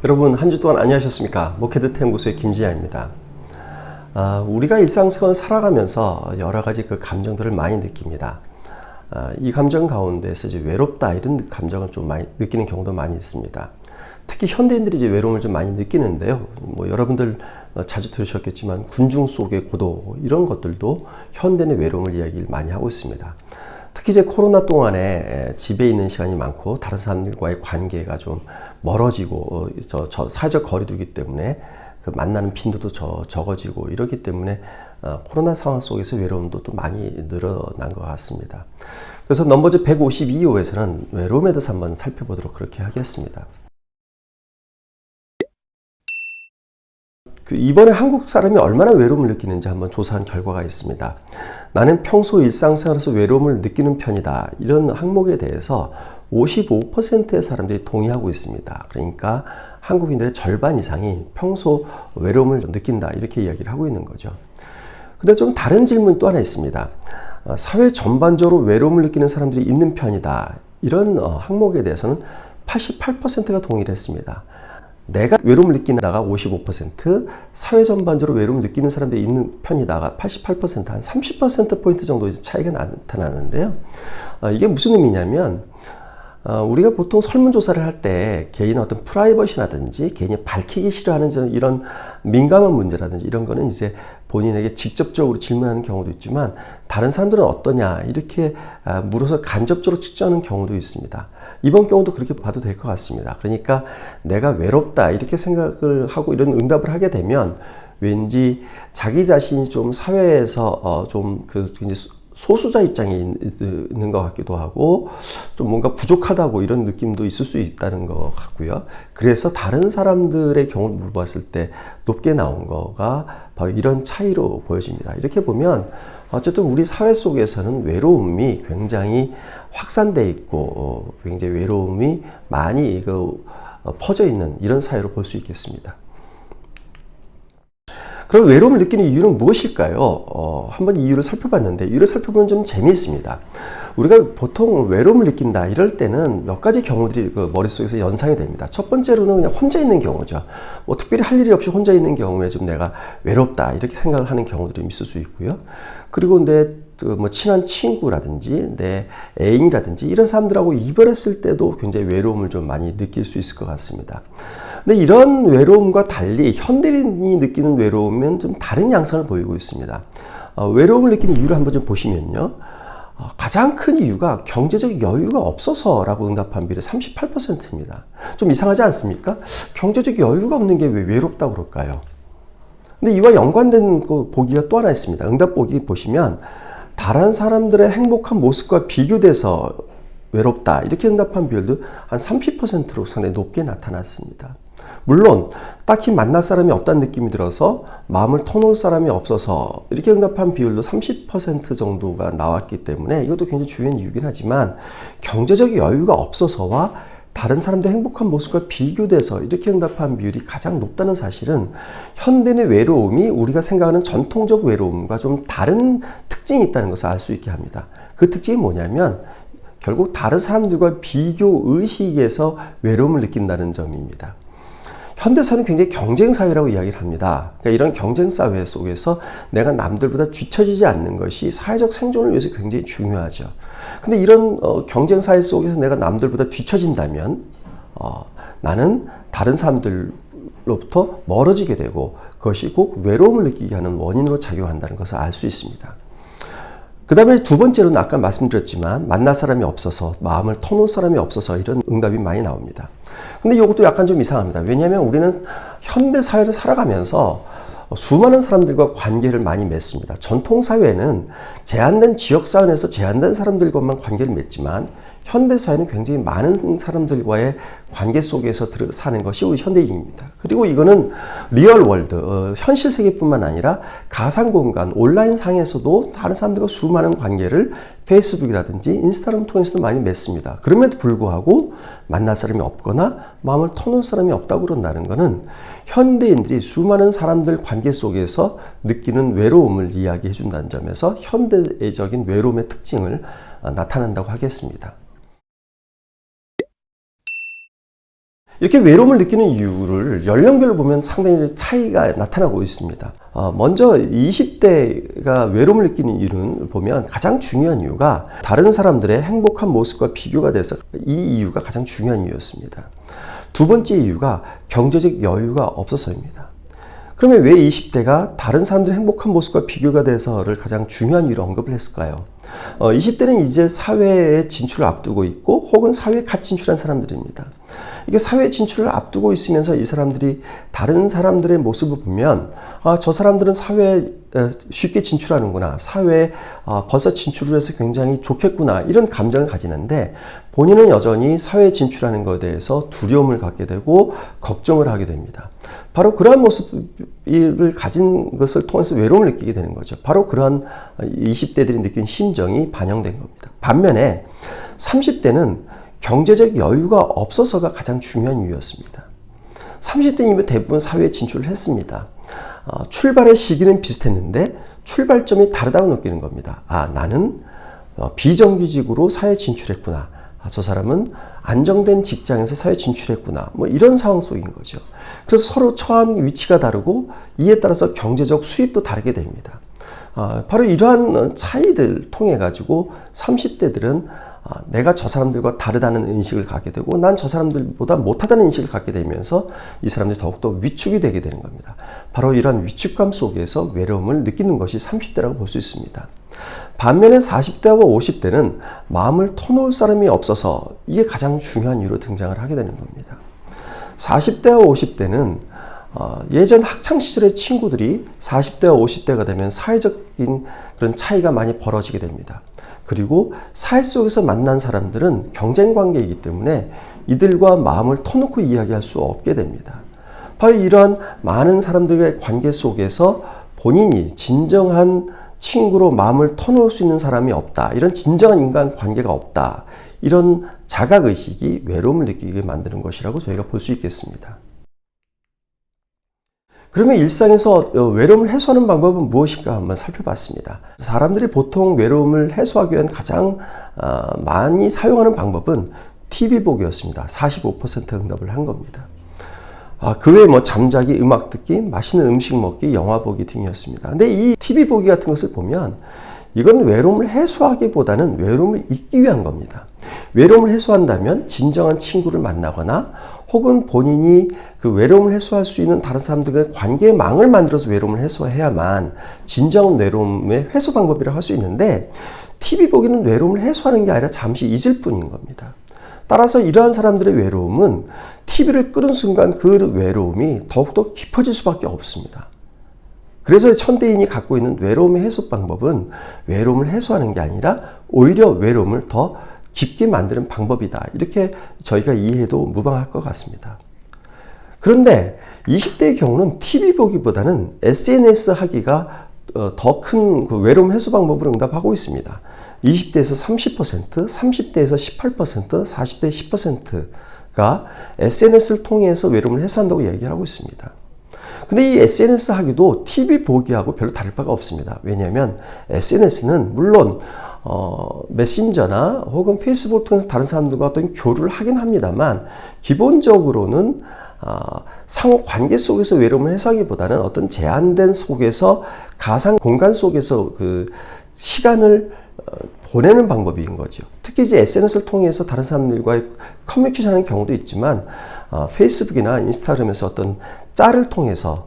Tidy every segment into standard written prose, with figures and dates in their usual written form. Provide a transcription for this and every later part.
여러분 한 주 동안 안녕하셨습니까? 목회드 연구소의 김지아입니다. 우리가 일상생활을 살아가면서 여러 가지 그 감정들을 많이 느낍니다. 이 감정 가운데서 이제 외롭다 이런 감정을 좀 많이 느끼는 경우도 많이 있습니다. 특히 현대인들이 이제 외로움을 좀 많이 느끼는데요. 여러분들 자주 들으셨겠지만 군중 속의 고도 이런 것들도 현대인의 외로움을 이야기를 많이 하고 있습니다. 특히 이제 코로나 동안에 집에 있는 시간이 많고 다른 사람들과의 관계가 좀 멀어지고 사회적 거리두기 때문에 그 만나는 빈도도 적어지고 이렇기 때문에 코로나 상황 속에서 외로움도 또 많이 늘어난 것 같습니다. 그래서 넘버즈 152호에서는 외로움에 대해서 한번 살펴보도록 그렇게 하겠습니다. 이번에 한국 사람이 얼마나 외로움을 느끼는지 한번 조사한 결과가 있습니다. 나는 평소 일상생활에서 외로움을 느끼는 편이다. 이런 항목에 대해서 55%의 사람들이 동의하고 있습니다. 그러니까 한국인들의 절반 이상이 평소 외로움을 느낀다. 이렇게 이야기를 하고 있는 거죠. 근데 좀 다른 질문 또 하나 있습니다. 사회 전반적으로 외로움을 느끼는 사람들이 있는 편이다. 이런 항목에 대해서는 88%가 동의를 했습니다. 내가 외로움을 느끼다가 55%, 사회 전반적으로 외로움을 느끼는 사람들이 있는 편이다가 88%, 한 30%포인트 정도 차이가 나타나는데요. 이게 무슨 의미냐면, 우리가 보통 설문조사를 할 때 개인의 어떤 프라이버시라든지 개인이 밝히기 싫어하는 이런 민감한 문제라든지 이런 거는 이제 본인에게 직접적으로 질문하는 경우도 있지만 다른 사람들은 어떠냐 이렇게 물어서 간접적으로 측정하는 경우도 있습니다. 이번 경우도 그렇게 봐도 될 것 같습니다. 그러니까 내가 외롭다 이렇게 생각을 하고 이런 응답을 하게 되면 왠지 자기 자신이 좀 사회에서 굉장히 소수자 입장에 있는 것 같기도 하고 좀 뭔가 부족하다고 이런 느낌도 있을 수 있다는 것 같고요. 그래서 다른 사람들의 경우를 물어봤을 때 높게 나온 거가 바로 이런 차이로 보여집니다. 이렇게 보면 어쨌든 우리 사회 속에서는 외로움이 굉장히 확산되어 있고 굉장히 외로움이 많이 퍼져 있는 이런 사회로 볼 수 있겠습니다. 그럼 외로움을 느끼는 이유는 무엇일까요? 한번 이유를 살펴봤는데 이유를 살펴보면 좀 재미있습니다. 우리가 보통 외로움을 느낀다 이럴 때는 몇 가지 경우들이 그 머릿속에서 연상이 됩니다. 첫 번째로는 그냥 혼자 있는 경우죠. 특별히 할 일이 없이 혼자 있는 경우에 좀 내가 외롭다 이렇게 생각을 하는 경우들이 있을 수 있고요. 그리고 내 친한 친구라든지 내 애인이라든지 이런 사람들하고 이별했을 때도 굉장히 외로움을 좀 많이 느낄 수 있을 것 같습니다. 근데 이런 외로움과 달리 현대인이 느끼는 외로움은 좀 다른 양상을 보이고 있습니다. 외로움을 느끼는 이유를 한번 좀 보시면요. 가장 큰 이유가 경제적 여유가 없어서라고 응답한 비율이 38%입니다. 좀 이상하지 않습니까? 경제적 여유가 없는 게 왜 외롭다고 그럴까요? 근데 이와 연관된 보기가 또 하나 있습니다. 응답 보기 보시면 다른 사람들의 행복한 모습과 비교돼서 외롭다 이렇게 응답한 비율도 한 30%로 상당히 높게 나타났습니다. 물론 딱히 만날 사람이 없다는 느낌이 들어서 마음을 터놓을 사람이 없어서 이렇게 응답한 비율도 30% 정도가 나왔기 때문에 이것도 굉장히 중요한 이유긴 하지만 경제적 여유가 없어서와 다른 사람들의 행복한 모습과 비교돼서 이렇게 응답한 비율이 가장 높다는 사실은 현대인의 외로움이 우리가 생각하는 전통적 외로움과 좀 다른 특징이 있다는 것을 알 수 있게 합니다. 그 특징이 뭐냐면 결국 다른 사람들과 비교 의식에서 외로움을 느낀다는 점입니다. 현대사회는 굉장히 경쟁사회라고 이야기를 합니다. 그러니까 이런 경쟁사회 속에서 내가 남들보다 뒤처지지 않는 것이 사회적 생존을 위해서 굉장히 중요하죠. 근데 이런 경쟁사회 속에서 내가 남들보다 뒤처진다면 나는 다른 사람들로부터 멀어지게 되고 그것이 꼭 외로움을 느끼게 하는 원인으로 작용한다는 것을 알 수 있습니다. 그 다음에 두 번째로는 아까 말씀드렸지만 만날 사람이 없어서 마음을 터놓을 사람이 없어서 이런 응답이 많이 나옵니다. 근데 이것도 약간 좀 이상합니다. 왜냐하면 우리는 현대사회를 살아가면서 수많은 사람들과 관계를 많이 맺습니다. 전통사회는 제한된 지역사회에서 제한된 사람들과만 관계를 맺지만 현대사회는 굉장히 많은 사람들과의 관계 속에서 사는 것이 우리 현대인입니다. 그리고 이거는 리얼월드, 현실 세계뿐만 아니라 가상공간, 온라인 상에서도 다른 사람들과 수많은 관계를 페이스북이라든지 인스타그램 통해서도 많이 맺습니다. 그럼에도 불구하고 만날 사람이 없거나 마음을 터놓을 사람이 없다고 그런다는 것은 현대인들이 수많은 사람들 관계 속에서 느끼는 외로움을 이야기해 준다는 점에서 현대적인 외로움의 특징을 나타낸다고 하겠습니다. 이렇게 외로움을 느끼는 이유를 연령별로 보면 상당히 차이가 나타나고 있습니다. 먼저 20대가 외로움을 느끼는 이유는 보면 가장 중요한 이유가 다른 사람들의 행복한 모습과 비교가 돼서 이 이유가 가장 중요한 이유였습니다. 두 번째 이유가 경제적 여유가 없어서입니다. 그러면 왜 20대가 다른 사람들의 행복한 모습과 비교가 돼서를 가장 중요한 이유로 언급을 했을까요? 20대는 이제 사회에 진출을 앞두고 있고 혹은 사회에 갓 진출한 사람들입니다. 이게 사회 진출을 앞두고 있으면서 이 사람들이 다른 사람들의 모습을 보면 저 사람들은 사회에 쉽게 진출하는구나, 사회에 벌써 진출을 해서 굉장히 좋겠구나, 이런 감정을 가지는데 본인은 여전히 사회에 진출하는 것에 대해서 두려움을 갖게 되고 걱정을 하게 됩니다. 바로 그러한 모습을 가진 것을 통해서 외로움을 느끼게 되는 거죠. 바로 그러한 20대들이 느낀 심정이 반영된 겁니다. 반면에 30대는 경제적 여유가 없어서가 가장 중요한 이유였습니다. 30대이면 대부분 사회에 진출을 했습니다. 출발의 시기는 비슷했는데 출발점이 다르다고 느끼는 겁니다. 나는 비정규직으로 사회에 진출했구나. 저 사람은 안정된 직장에서 사회에 진출했구나. 뭐 이런 상황 속인 거죠. 그래서 서로 처한 위치가 다르고 이에 따라서 경제적 수입도 다르게 됩니다. 바로 이러한 차이들 통해 가지고 30대들은 내가 저 사람들과 다르다는 인식을 갖게 되고 난 저 사람들보다 못하다는 인식을 갖게 되면서 이 사람들이 더욱더 위축이 되게 되는 겁니다. 바로 이러한 위축감 속에서 외로움을 느끼는 것이 30대라고 볼 수 있습니다. 반면에 40대와 50대는 마음을 터놓을 사람이 없어서 이게 가장 중요한 이유로 등장을 하게 되는 겁니다. 40대와 50대는 예전 학창시절의 친구들이 40대와 50대가 되면 사회적인 그런 차이가 많이 벌어지게 됩니다. 그리고 사회 속에서 만난 사람들은 경쟁 관계이기 때문에 이들과 마음을 터놓고 이야기할 수 없게 됩니다. 바로 이러한 많은 사람들과의 관계 속에서 본인이 진정한 친구로 마음을 터놓을 수 있는 사람이 없다, 이런 진정한 인간 관계가 없다, 이런 자각의식이 외로움을 느끼게 만드는 것이라고 저희가 볼 수 있겠습니다. 그러면 일상에서 외로움을 해소하는 방법은 무엇인가 한번 살펴봤습니다. 사람들이 보통 외로움을 해소하기 위한 가장 많이 사용하는 방법은 TV 보기였습니다. 45% 응답을 한 겁니다. 그 외에 잠자기, 음악 듣기, 맛있는 음식 먹기, 영화 보기 등이었습니다. 근데 이 TV 보기 같은 것을 보면 이건 외로움을 해소하기보다는 외로움을 잊기 위한 겁니다. 외로움을 해소한다면 진정한 친구를 만나거나 혹은 본인이 그 외로움을 해소할 수 있는 다른 사람들과의 관계망을 만들어서 외로움을 해소해야만 진정한 외로움의 해소 방법이라고 할 수 있는데 TV 보기는 외로움을 해소하는 게 아니라 잠시 잊을 뿐인 겁니다. 따라서 이러한 사람들의 외로움은 TV를 끄는 순간 그 외로움이 더욱더 깊어질 수밖에 없습니다. 그래서 현대인이 갖고 있는 외로움의 해소 방법은 외로움을 해소하는 게 아니라 오히려 외로움을 더 깊게 만드는 방법이다, 이렇게 저희가 이해해도 무방할 것 같습니다. 그런데 20대의 경우는 TV 보기보다는 SNS 하기가 더 큰 그 외로움 해소 방법을 응답하고 있습니다. 20대에서 30%, 30대에서 18%, 40대 10%가 SNS를 통해서 외로움을 해소한다고 얘기를 하고 있습니다. 근데 이 SNS 하기도 TV 보기하고 별로 다를 바가 없습니다. 왜냐하면 SNS는 물론 메신저나 혹은 페이스북을 통해서 다른 사람들과 어떤 교류를 하긴 합니다만 기본적으로는 상호 관계 속에서 외로움을 해소하기보다는 어떤 제한된 속에서 가상 공간 속에서 그 시간을 보내는 방법인 거죠. 특히 이제 SNS를 통해서 다른 사람들과의 커뮤니케이션 하는 경우도 있지만 페이스북이나 인스타그램에서 어떤 짤을 통해서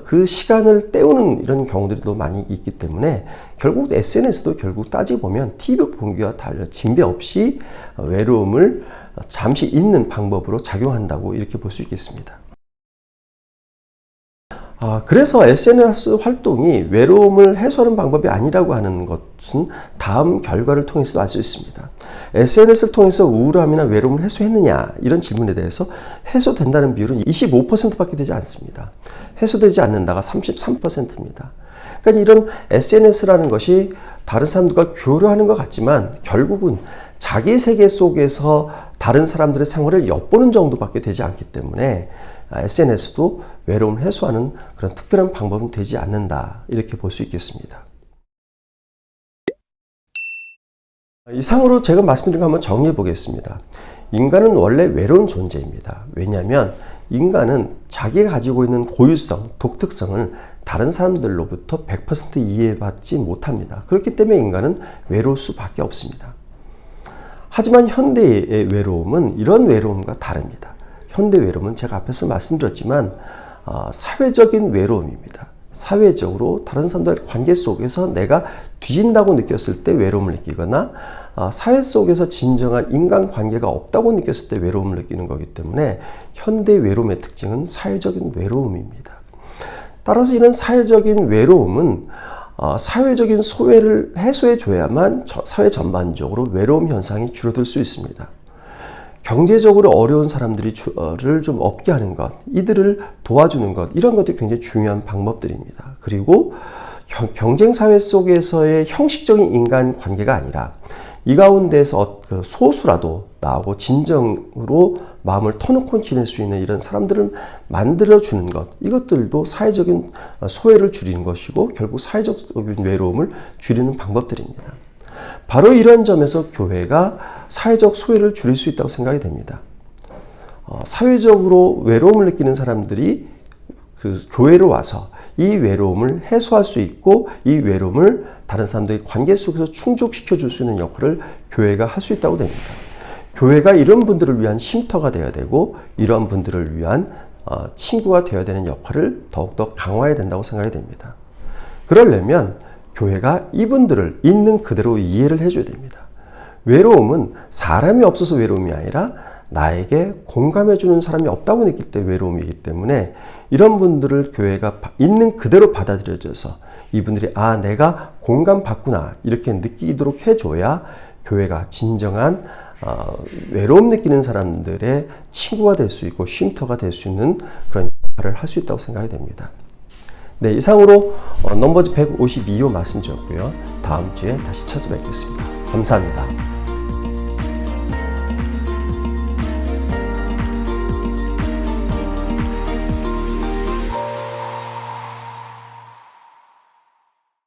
그 시간을 때우는 이런 경우들도 많이 있기 때문에 결국 SNS도 결국 따지고 보면 TV 보기와 달리 진배 없이 외로움을 잠시 잊는 방법으로 작용한다고 이렇게 볼 수 있겠습니다. 그래서 SNS 활동이 외로움을 해소하는 방법이 아니라고 하는 것은 다음 결과를 통해서 알 수 있습니다. SNS를 통해서 우울함이나 외로움을 해소했느냐, 이런 질문에 대해서 해소된다는 비율은 25%밖에 되지 않습니다. 해소되지 않는다가 33%입니다. 그러니까 이런 SNS라는 것이 다른 사람들과 교류하는 것 같지만 결국은 자기 세계 속에서 다른 사람들의 생활을 엿보는 정도밖에 되지 않기 때문에 SNS도 외로움을 해소하는 그런 특별한 방법은 되지 않는다, 이렇게 볼 수 있겠습니다. 이상으로 제가 말씀드린 거 한번 정리해 보겠습니다. 인간은 원래 외로운 존재입니다. 왜냐하면 인간은 자기가 가지고 있는 고유성, 독특성을 다른 사람들로부터 100% 이해받지 못합니다. 그렇기 때문에 인간은 외로울 수밖에 없습니다. 하지만 현대의 외로움은 이런 외로움과 다릅니다. 현대 외로움은 제가 앞에서 말씀드렸지만 사회적인 외로움입니다. 사회적으로 다른 사람들과의 관계 속에서 내가 뒤진다고 느꼈을 때 외로움을 느끼거나 사회 속에서 진정한 인간관계가 없다고 느꼈을 때 외로움을 느끼는 거기 때문에 현대 외로움의 특징은 사회적인 외로움입니다. 따라서 이런 사회적인 외로움은 사회적인 소외를 해소해 줘야만 사회 전반적으로 외로움 현상이 줄어들 수 있습니다. 경제적으로 어려운 사람들을 좀 없게 하는 것, 이들을 도와주는 것, 이런 것들이 굉장히 중요한 방법들입니다. 그리고 경쟁사회 속에서의 형식적인 인간관계가 아니라 이 가운데서 소수라도 나오고 진정으로 마음을 터놓고 지낼 수 있는 이런 사람들을 만들어주는 것, 이것들도 사회적인 소외를 줄이는 것이고 결국 사회적인 외로움을 줄이는 방법들입니다. 바로 이런 점에서 교회가 사회적 소외를 줄일 수 있다고 생각이 됩니다. 사회적으로 외로움을 느끼는 사람들이 그 교회로 와서 이 외로움을 해소할 수 있고 이 외로움을 다른 사람들의 관계 속에서 충족시켜 줄 수 있는 역할을 교회가 할 수 있다고 됩니다. 교회가 이런 분들을 위한 쉼터가 되어야 되고 이러한 분들을 위한 친구가 되어야 되는 역할을 더욱더 강화해야 된다고 생각이 됩니다. 그러려면 교회가 이분들을 있는 그대로 이해를 해줘야 됩니다. 외로움은 사람이 없어서 외로움이 아니라 나에게 공감해주는 사람이 없다고 느낄 때 외로움이기 때문에 이런 분들을 교회가 있는 그대로 받아들여줘서 이분들이 내가 공감받구나 이렇게 느끼도록 해줘야 교회가 진정한 외로움 느끼는 사람들의 친구가 될 수 있고 쉼터가 될 수 있는 그런 역할을 할 수 있다고 생각이 됩니다. 네, 이상으로 넘버즈 152호 말씀드렸고요. 다음 주에 다시 찾아뵙겠습니다. 감사합니다.